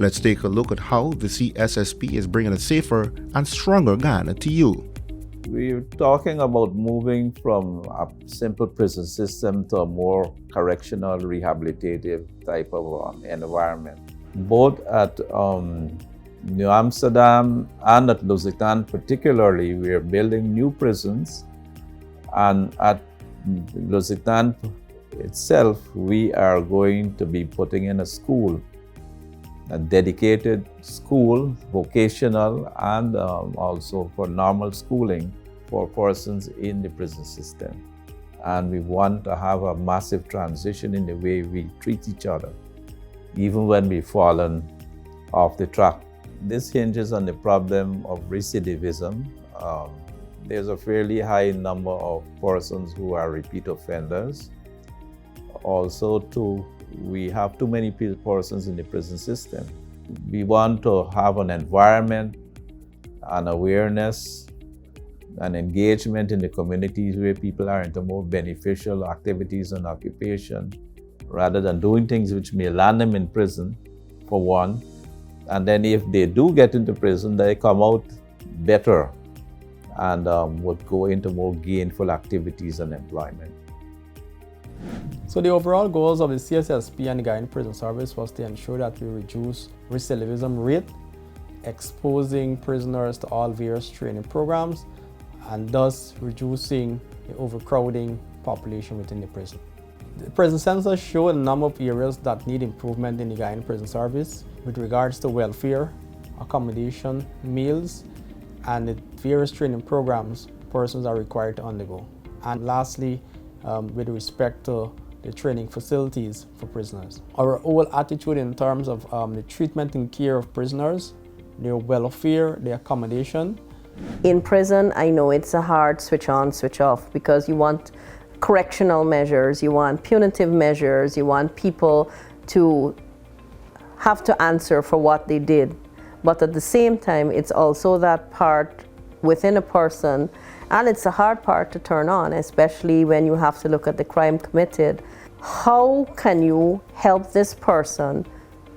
Let's take a look at how the CSSP is bringing a safer and stronger Guyana to you. We're talking about moving from a simple prison system to a more correctional, rehabilitative type of environment. Both at New Amsterdam and at Lusitan particularly, we're building new prisons. And at Lusitan itself, we are going to be putting in a school, a dedicated school, vocational, and also for normal schooling for persons in the prison system. And we want to have a massive transition in the way we treat each other, even when we've fallen off the track. This hinges on the problem of recidivism. There's a fairly high number of persons who are repeat offenders. Also, we have too many persons in the prison system. We want to have an environment, an awareness, an engagement in the communities where people are into more beneficial activities and occupation, rather than doing things which may land them in prison, for one. And then if they do get into prison, they come out better and would go into more gainful activities and employment. So the overall goals of the CSSP and the Guyana Prison Service was to ensure that we reduce recidivism rate, exposing prisoners to all various training programs, and thus reducing the overcrowding population within the prison. The prison census showed a number of areas that need improvement in the Guyana Prison Service with regards to welfare, accommodation, meals, and the various training programs persons are required to undergo. And lastly, with respect to the training facilities for prisoners. Our whole attitude in terms of the treatment and care of prisoners, their welfare, their accommodation. In prison, I know it's a hard switch on, switch off, because you want correctional measures, you want punitive measures, you want people to have to answer for what they did. But at the same time, it's also that part within a person, and it's a hard part to turn on, especially when you have to look at the crime committed. How can you help this person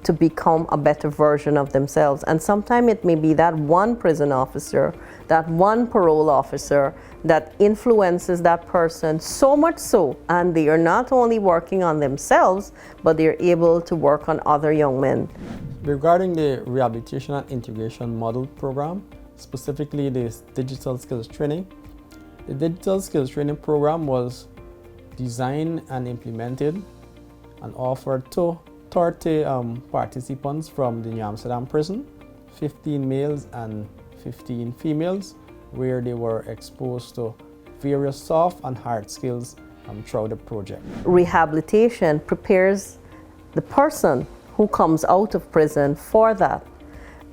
to become a better version of themselves? And sometimes it may be that one prison officer, that one parole officer that influences that person so much so, and they are not only working on themselves, but they're able to work on other young men. Regarding the Rehabilitation and Integration Model Program, specifically the Digital Skills Training, the Digital Skills Training Program was designed and implemented and offered to 30 participants from the New Amsterdam prison, 15 males and 15 females, where they were exposed to various soft and hard skills throughout the project. Rehabilitation prepares the person who comes out of prison for that.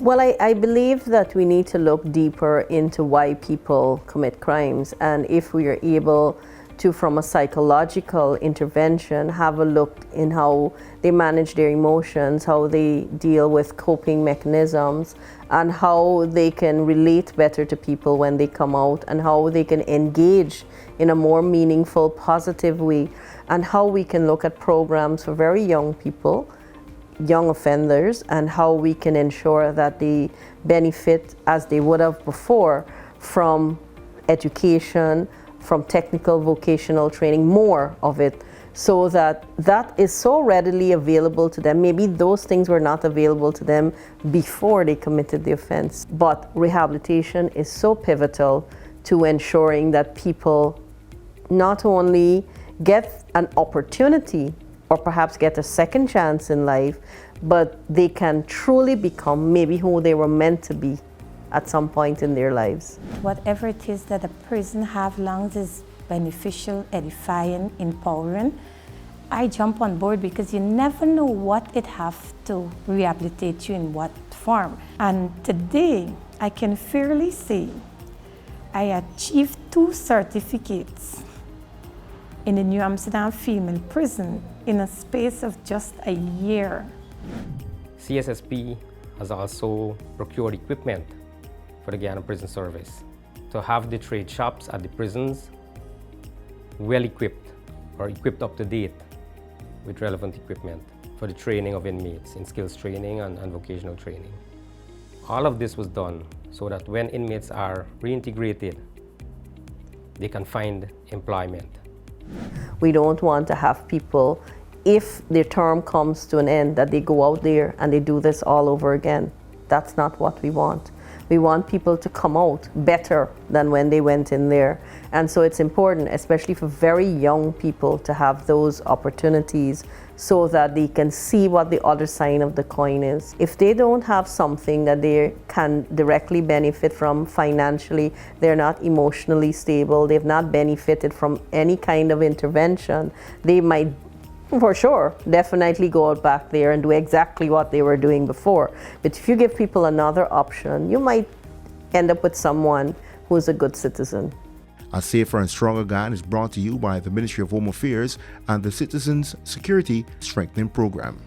Well, I believe that we need to look deeper into why people commit crimes, and if we are able to, from a psychological intervention, have a look in how they manage their emotions, how they deal with coping mechanisms, and how they can relate better to people when they come out, and how they can engage in a more meaningful, positive way, and how we can look at programs for very young people, young offenders, and how we can ensure that they benefit as they would have before from education, from technical vocational training, more of it, so that is so readily available to them. Maybe those things were not available to them before they committed the offense. But rehabilitation is so pivotal to ensuring that people not only get an opportunity or perhaps get a second chance in life, but they can truly become maybe who they were meant to be at some point in their lives. Whatever it is that a prison have, long as it's beneficial, edifying, empowering, I jump on board, because you never know what it have to rehabilitate you in what form. And today, I can fairly say I achieved 2 certificates in the New Amsterdam female prison in a space of just a year. CSSP has also procured equipment for the Guyana Prison Service to have the trade shops at the prisons well equipped or equipped up to date with relevant equipment. for the training of inmates in skills training and vocational training. All of this was done so that when inmates are reintegrated, they can find employment. We don't want to have people, if their term comes to an end, that they go out there and they do this all over again. That's not what we want. We want people to come out better than when they went in there. And so it's important, especially for very young people, to have those opportunities so that they can see what the other side of the coin is. If they don't have something that they can directly benefit from financially, they're not emotionally stable, they've not benefited from any kind of intervention, they might, for sure, definitely go out back there and do exactly what they were doing before. But if you give people another option, you might end up with someone who's a good citizen. A Safer and Stronger Guyana is brought to you by the Ministry of Home Affairs and the Citizens Security Strengthening Program.